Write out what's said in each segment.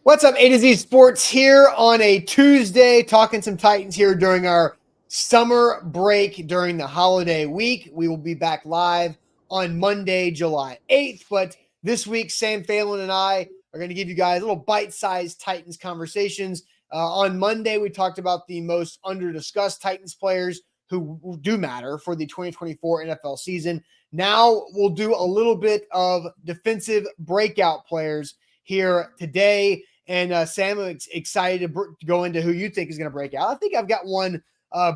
What's up, A to Z Sports here on a Tuesday, talking some Titans here during our summer break during the holiday week. We will be back live on Monday, July 8th. But this week, Sam Phelan and I are going to give you guys little bite-sized Titans conversations. On Monday, we talked about the most under-discussed Titans players who do matter for the 2024 NFL season. Now we'll do a little bit of defensive breakout players here today. And Sam, I'm excited to go into who you think is going to break out. I think I've got one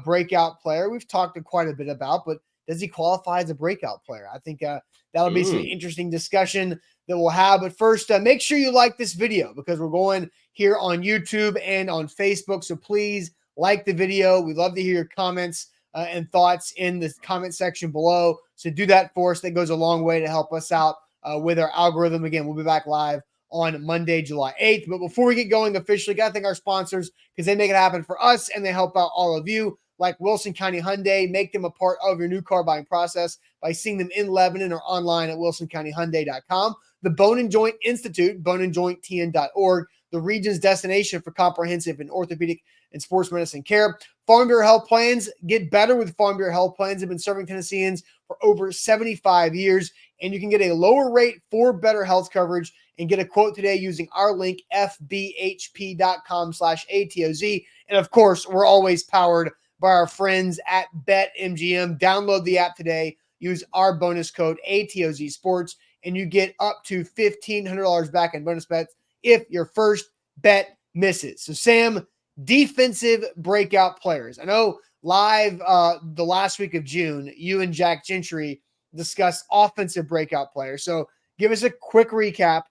breakout player we've talked quite a bit about, but does he qualify as a breakout player? I think that'll be some interesting discussion that we'll have. But first, make sure you like this video because we're going here on YouTube and on Facebook. So please like the video. We'd love to hear your comments and thoughts in the comment section below. So do that for us. That goes a long way to help us out with our algorithm. Again, we'll be back live on Monday, July 8th. But before we get going officially, got to thank our sponsors because they make it happen for us and they help out all of you, like Wilson County Hyundai. Make them a part of your new car buying process by seeing them in Lebanon or online at wilsoncountyhyundai.com. The Bone and Joint Institute, boneandjointtn.org, the region's destination for comprehensive and orthopedic and sports medicine care. Farm Bureau Health Plans. Get better with Farm Bureau Health Plans. Have been serving Tennesseans for over 75 years, and you can get a lower rate for better health coverage and get a quote today using our link, fbhp.com/ATOZ. And of course, we're always powered by our friends at BetMGM. Download the app today. Use our bonus code ATOZ Sports, and you get up to $1,500 back in bonus bets if your first bet misses. So, Sam, defensive breakout players. I know live the last week of June, you and Jack Gentry discussed offensive breakout players. So give us a quick recap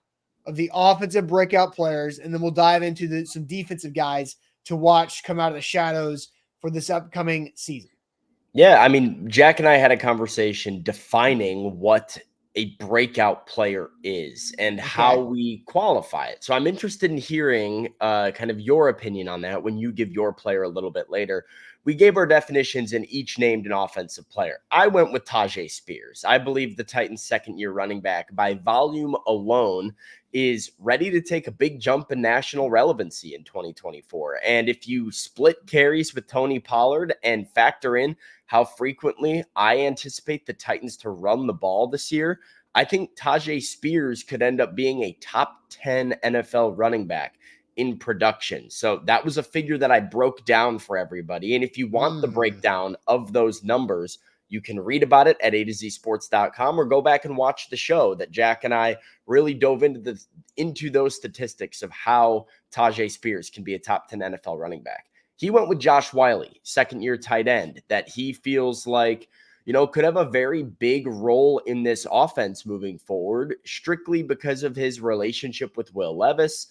of the offensive breakout players, and then we'll dive into some defensive guys to watch come out of the shadows for this upcoming season. Yeah, I mean, Jack and I had a conversation defining what a breakout player is and how we qualify it. So I'm interested in hearing kind of your opinion on that when you give your player a little bit later. We gave our definitions and each named an offensive player. I went with Tajay Spears. I believe the Titans' second-year running back, by volume alone, is ready to take a big jump in national relevancy in 2024. And if you split carries with Tony Pollard and factor in how frequently I anticipate the Titans to run the ball this year, I think Tajay Spears could end up being a top 10 NFL running back in production. So that was a figure that I broke down for everybody. And if you want the breakdown of those numbers, you can read about it at A2Zsports.com or go back and watch the show that Jack and I really dove into those statistics of how Tajay Spears can be a top 10 NFL running back. He went with Josh Whyle, second-year tight end, that he feels like, could have a very big role in this offense moving forward, strictly because of his relationship with Will Levis,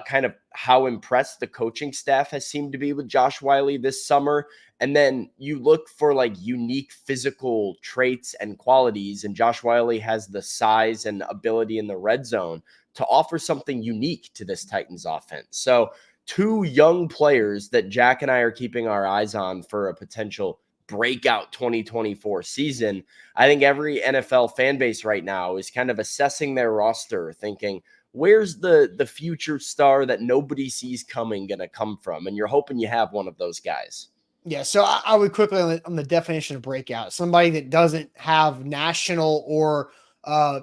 kind of how impressed the coaching staff has seemed to be with Josh Whyle this summer. And then you look for like unique physical traits and qualities, and Josh Whyle has the size and ability in the red zone to offer something unique to this Titans offense. So two young players that Jack and I are keeping our eyes on for a potential breakout 2024 season. I think every NFL fan base right now is kind of assessing their roster, thinking, where's the future star that nobody sees coming going to come from? And you're hoping you have one of those guys. Yeah, so I would quickly on the definition of breakout, somebody that doesn't have national or, I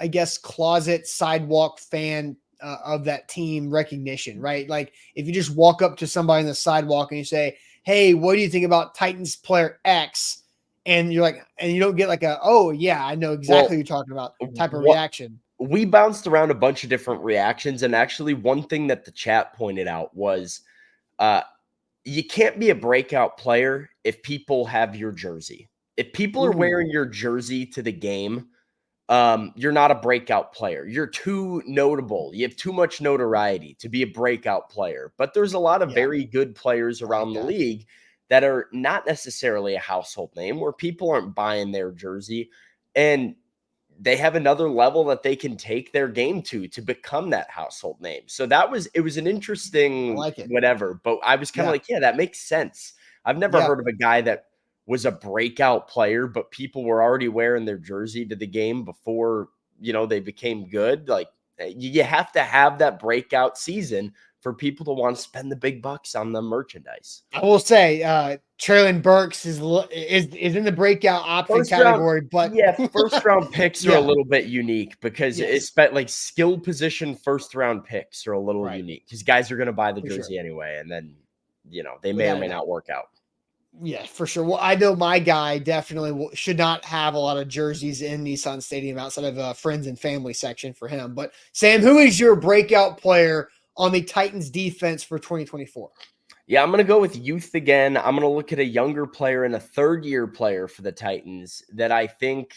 guess closet sidewalk fan of that team recognition, right? Like if you just walk up to somebody on the sidewalk and you say, "Hey, what do you think about Titans player X?" And you're like, and you don't get like "Oh yeah, I know exactly what you're talking about" type of reaction. We bounced around a bunch of different reactions, and actually one thing that the chat pointed out was you can't be a breakout player if people have your jersey. If people are wearing your jersey to the game, you're not a breakout player. You're too notable. You have too much notoriety to be a breakout player. But there's a lot of very good players around the league that are not necessarily a household name, where people aren't buying their jersey, and they have another level that they can take their game to become that household name. So it was an interesting whatever, but I was kind of like, yeah, that makes sense. I've never heard of a guy that was a breakout player, but people were already wearing their jersey to the game before, they became good. Like, You have to have that breakout season for people to want to spend the big bucks on the merchandise. I will say, Traylon Burks is in the breakout option category, but first round picks are a little bit unique because Yes. it's like skill position first round picks are a little unique because guys are going to buy the jersey anyway, and then they may or may not work out. Yeah, for sure. Well, I know my guy definitely should not have a lot of jerseys in Nissan Stadium outside of a friends and family section for him. But Sam, who is your breakout player on the Titans defense for 2024? Yeah, I'm going to go with youth again. I'm going to look at a younger player and a third-year player for the Titans that I think,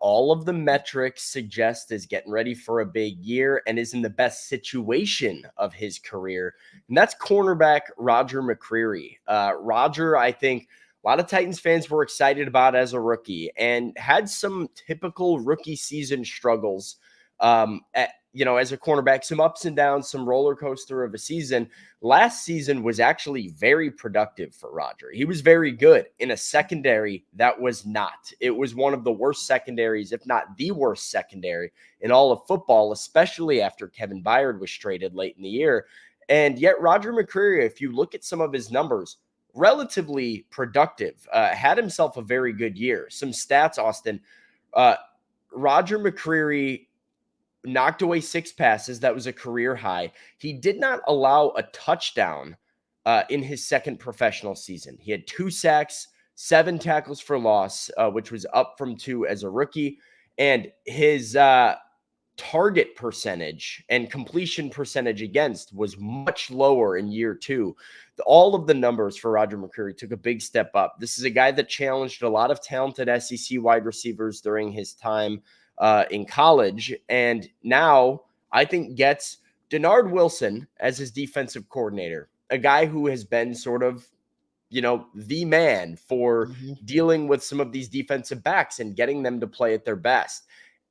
all of the metrics suggest is getting ready for a big year and is in the best situation of his career. And that's cornerback Roger McCreary. Roger, I think a lot of Titans fans were excited about as a rookie and had some typical rookie season struggles as a cornerback, some ups and downs, some roller coaster of a season. Last season was actually very productive for Roger. He was very good in a secondary that was not. It was one of the worst secondaries, if not the worst secondary in all of football, especially after Kevin Byard was traded late in the year. And yet Roger McCreary, if you look at some of his numbers, relatively productive, had himself a very good year. Some stats, Austin. Roger McCreary knocked away 6 passes. That was a career high. He did not allow a touchdown in his second professional season. He had 2 sacks, 7 tackles for loss, which was up from 2 as a rookie. And his target percentage and completion percentage against was much lower in year 2. All of the numbers for Roger McCreary took a big step up. This is a guy that challenged a lot of talented SEC wide receivers during his time in college, and now I think gets Denard Wilson as his defensive coordinator, a guy who has been sort of, the man for dealing with some of these defensive backs and getting them to play at their best.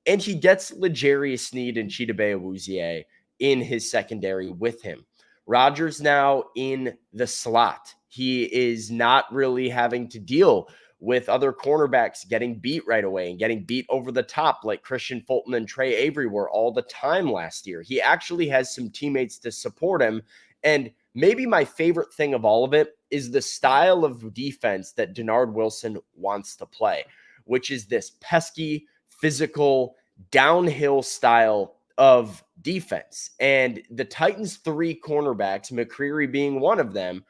And he gets L'Jarius Sneed and Chidobe Awuzie in his secondary with him. Rodgers now in the slot. He is not really having to deal with other cornerbacks getting beat right away and getting beat over the top like Christian Fulton and Trey Avery were all the time last year. He actually has some teammates to support him. And maybe my favorite thing of all of it is the style of defense that Denard Wilson wants to play, which is this pesky, physical, downhill style of defense. And the Titans' 3 cornerbacks, McCreary being one of them,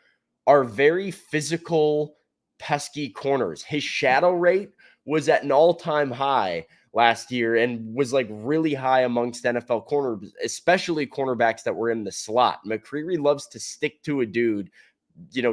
are very physical, pesky corners. His shadow rate was at an all-time high last year and was like really high amongst NFL corners, especially cornerbacks that were in the slot. McCreary loves to stick to a dude,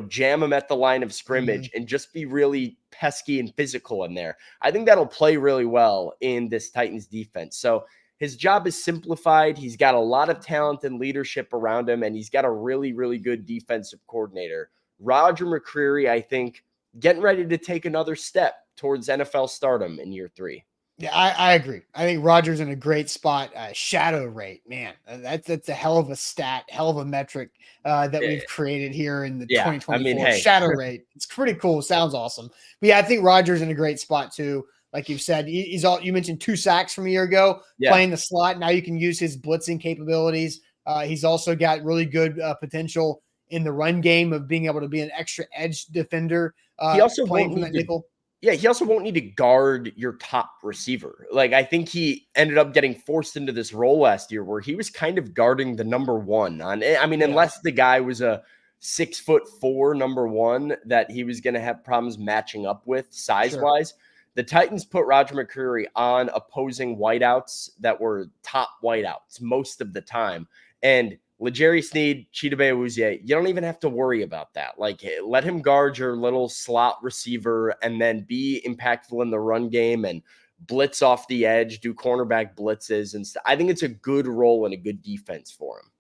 jam him at the line of scrimmage and just be really pesky and physical in there. I think that'll play really well in this Titans defense. So his job is simplified. He's got a lot of talent and leadership around him, and he's got a really, really good defensive coordinator. Roger McCreary, I think, getting ready to take another step towards NFL stardom in year 3. Yeah, I agree. I think Rodgers in a great spot. Shadow rate, man, that's a hell of a stat, hell of a metric that we've created here in the 2024 shadow rate. It's pretty cool. Sounds awesome. But yeah, I think Rodgers in a great spot too. Like you've said, you mentioned 2 sacks from a year ago, playing the slot. Now you can use his blitzing capabilities. He's also got really good potential in the run game of being able to be an extra edge defender. He also playing from that nickel. Yeah, he also won't need to guard your top receiver. Like, I think he ended up getting forced into this role last year where he was kind of guarding the number 1 on. I mean, unless the guy was a 6'4" number 1 that he was going to have problems matching up with size-wise. Sure. The Titans put Roger McCreary on opposing wideouts that were top wideouts most of the time. And L'Jarius Sneed, Chidobe Awuzie, you don't even have to worry about that. Like, let him guard your little slot receiver and then be impactful in the run game and blitz off the edge, do cornerback blitzes. And I think it's a good role and a good defense for him.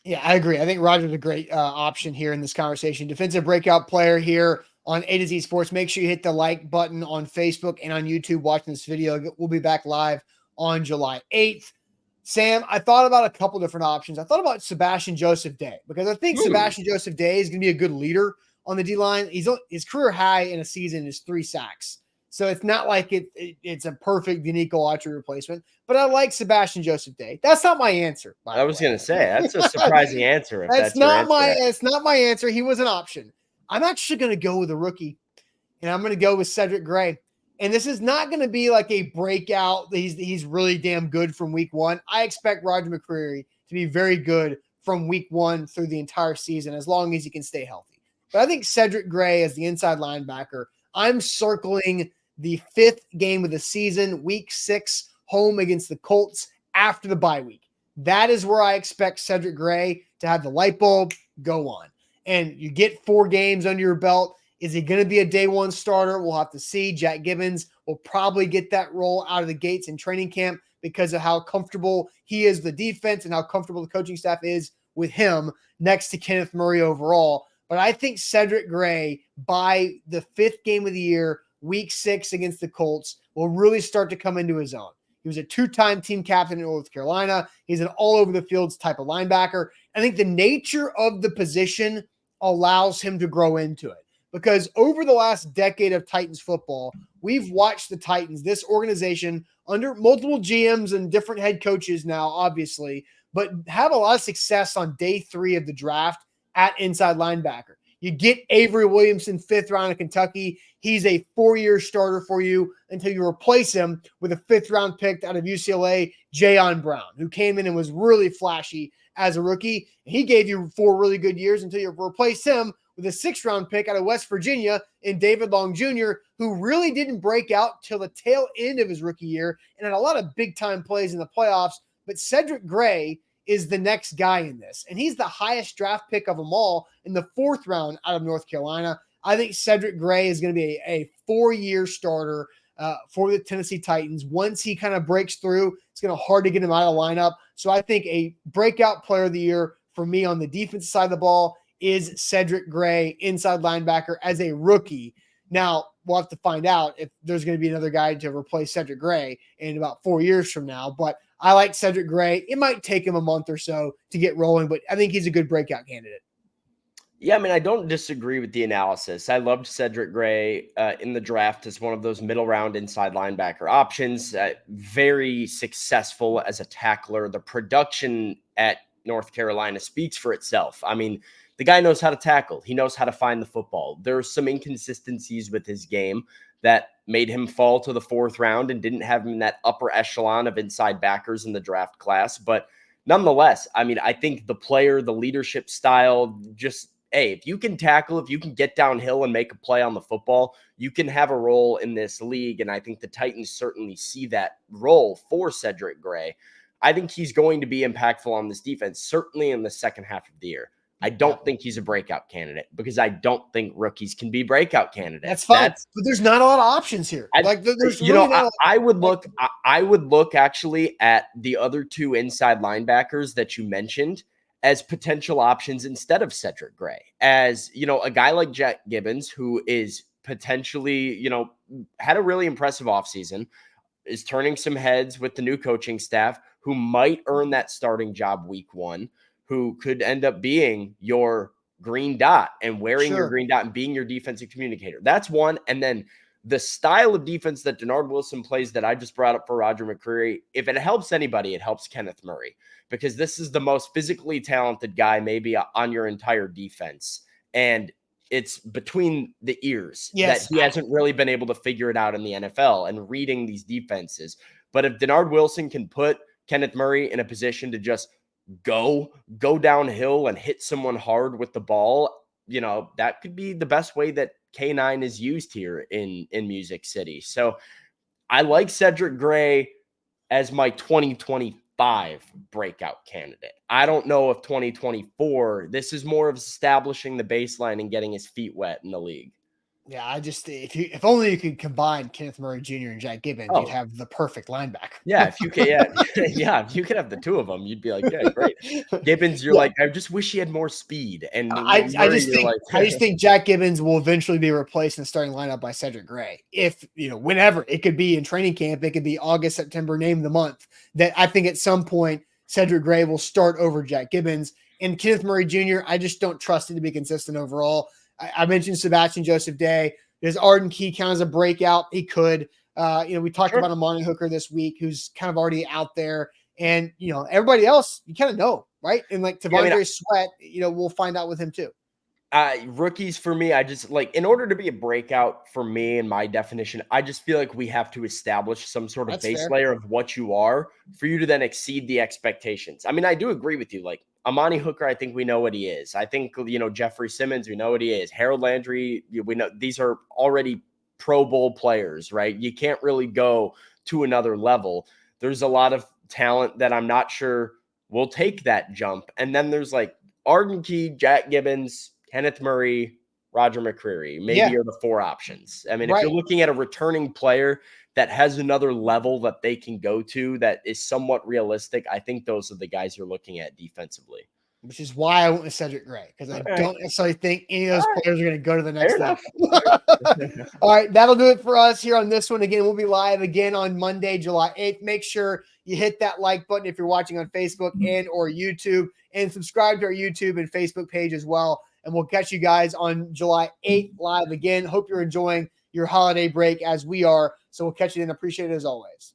Yeah, I agree. I think Roger's a great option here in this conversation. Defensive breakout player here on A to Z Sports. Make sure you hit the like button on Facebook and on YouTube watching this video. We'll be back live on July 8th. Sam, I thought about a couple different options. I thought about Sebastian Joseph Day because I think Sebastian Joseph Day is going to be a good leader on the D-line. His career high in a season is 3 sacks. So it's not like it's a perfect Danico Autry replacement, but I like Sebastian Joseph Day. That's not my answer. I was going to say, that's a surprising answer if that's your answer. It's not my answer. He was an option. I'm actually going to go with a rookie, and I'm going to go with Cedric Gray. And this is not going to be like a breakout. He's really damn good from week one. I expect Roger McCreary to be very good from week one through the entire season, as long as he can stay healthy. But I think Cedric Gray as the inside linebacker, I'm circling the 5th game of the season, week 6, home against the Colts after the bye week. That is where I expect Cedric Gray to have the light bulb go on. And you get 4 games under your belt. Is he going to be a day one starter? We'll have to see. Jack Gibbons will probably get that role out of the gates in training camp because of how comfortable he is with the defense and how comfortable the coaching staff is with him next to Kenneth Murray overall. But I think Cedric Gray, by the 5th game of the year, week 6 against the Colts, will really start to come into his own. He was a 2-time team captain in North Carolina. He's an all-over-the-field type of linebacker. I think the nature of the position allows him to grow into it. Because over the last decade of Titans football, we've watched the Titans, this organization, under multiple GMs and different head coaches now, obviously, but have a lot of success on day 3 of the draft at inside linebacker. You get Avery Williamson, 5th round of Kentucky. He's a 4-year starter for you until you replace him with a 5th round pick out of UCLA, Jayon Brown, who came in and was really flashy as a rookie. He gave you 4 really good years until you replace him with a 6th round pick out of West Virginia in David Long Jr., who really didn't break out till the tail end of his rookie year and had a lot of big time plays in the playoffs. But Cedric Gray is the next guy in this. And he's the highest draft pick of them all in the 4th round out of North Carolina. I think Cedric Gray is going to be a 4-year starter for the Tennessee Titans. Once he kind of breaks through, it's going to be hard to get him out of the lineup. So I think a breakout player of the year for me on the defensive side of the ball is Cedric Gray, inside linebacker, as a rookie. Now, we'll have to find out if there's going to be another guy to replace Cedric Gray in about 4 years from now. But I like Cedric Gray. It might take him a month or so to get rolling, but I think he's a good breakout candidate. Yeah, I mean, I don't disagree with the analysis. I loved Cedric Gray in the draft as one of those middle round inside linebacker options. Very successful as a tackler. The production at North Carolina speaks for itself. I mean, the guy knows how to tackle. He knows how to find the football. There are some inconsistencies with his game that made him fall to the 4th round and didn't have him in that upper echelon of inside backers in the draft class. But nonetheless, I mean, I think the player, the leadership style, just, hey, if you can tackle, if you can get downhill and make a play on the football, you can have a role in this league. And I think the Titans certainly see that role for Cedric Gray. I think he's going to be impactful on this defense, certainly in the second half of the year. I don't think he's a breakout candidate because I don't think rookies can be breakout candidates. That's fine, but there's not a lot of options here. There's really I would look actually at the other 2 inside linebackers that you mentioned as potential options instead of Cedric Gray. As, a guy like Jack Gibbons, who is potentially, had a really impressive offseason, is turning some heads with the new coaching staff, who might earn that starting job week 1. Who could end up being your green dot and wearing your green dot and being your defensive communicator. That's one. And then the style of defense that Denard Wilson plays that I just brought up for Roger McCreary, if it helps anybody, it helps Kenneth Murray, because this is the most physically talented guy maybe on your entire defense. And it's between the ears that he hasn't really been able to figure it out in the NFL and reading these defenses. But if Denard Wilson can put Kenneth Murray in a position to just go downhill and hit someone hard with the ball, that could be the best way that K9 is used here in Music City. So I like Cedric Gray as my 2025 breakout candidate. I don't know if 2024, this is more of establishing the baseline and getting his feet wet in the league. Yeah, if only you could combine Kenneth Murray Jr. and Jack Gibbons, you'd have the perfect linebacker. Yeah, if you could, if you could have the 2 of them, you'd be like, yeah, great. Gibbons, you're like, I just wish he had more speed. And I just think Jack Gibbons will eventually be replaced in the starting lineup by Cedric Gray. If whenever it could be in training camp, it could be August, September, name the month. That I think at some point Cedric Gray will start over Jack Gibbons. And Kenneth Murray Jr., I just don't trust it to be consistent overall. I mentioned Sebastian Joseph Day. Does Arden Key count as a breakout? He could. We talked Sure. about Amani Hooker this week, who's kind of already out there. And, everybody else, you kind of know, right? And like T'Vondre Sweat, we'll find out with him too. Rookies for me, I just like, in order to be a breakout for me and my definition, I just feel like we have to establish some sort of That's base fair. layer of what you are for you to then exceed the expectations. I mean, I do agree with you. Like Amani Hooker, I think we know what he is. I think, Jeffrey Simmons, we know what he is. Harold Landry, we know these are already Pro Bowl players, right? You can't really go to another level. There's a lot of talent that I'm not sure will take that jump. And then there's like Arden Key, Jack Gibbons, Kenneth Murray, Roger McCreary, maybe are the 4 options. I mean, if you're looking at a returning player that has another level that they can go to that is somewhat realistic, I think those are the guys you're looking at defensively. Which is why I went with Cedric Gray, because I don't necessarily think any of those players are going to go to the next level. All right, that'll do it for us here on this one. Again, we'll be live again on Monday, July 8th. Make sure you hit that like button if you're watching on Facebook and or YouTube, and subscribe to our YouTube and Facebook page as well. And we'll catch you guys on July 8th live again. Hope you're enjoying your holiday break as we are. So we'll catch you then. Appreciate it as always.